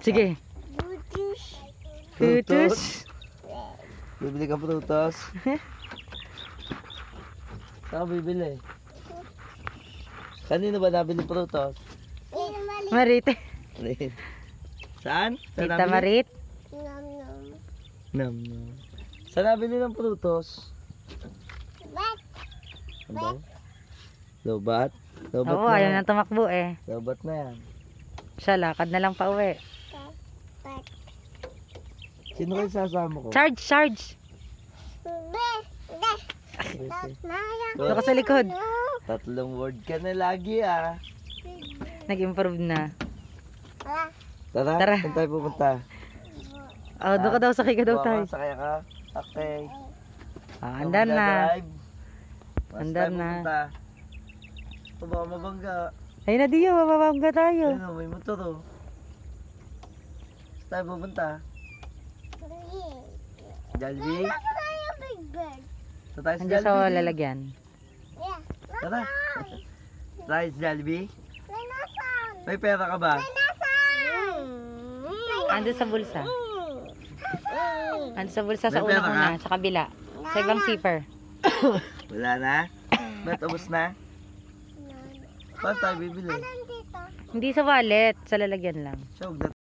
Sige. Tutus. Bibili ka prutas. Saan ka bibili? Kanino ba nabili prutas? Marite. Saan? Saan Tita nabili? Marit. Nam. Saan nabili ng prutas? Ano? Lobat? Lobat Oo, na. ayaw na tumakbo eh. Lobat na yan. Siya, lakad na lang pa uwi. Sino kayo sasama ko? Charge! Doon ka sa likod. Tatlong word ka na lagi ah. Nag-improve na. Tara, Tara. saan tayo pupunta? Oh, doon ka daw, sakay ka daw tayo. Sakay ka? Okay. Andar na. Andar Andar na. Ito baka mabangga. Ayun na diyo, mababangga tayo. Ano, may motor oh. Saan tayo pupunta? Jollibee? Saan tayo sa Andiyan sa Jollibee? lalagyan. Tara. Tayo sa Jollibee? May pera ka ba? Andun sa bulsa. Andun sa bulsa sa May pera unang-una, ka? sa kabila. Sa ibang zipper. Wala na? Ba't ubos na? Saan tayo bibili? Hindi sa wallet, sa lalagyan lang. Siya, huwag na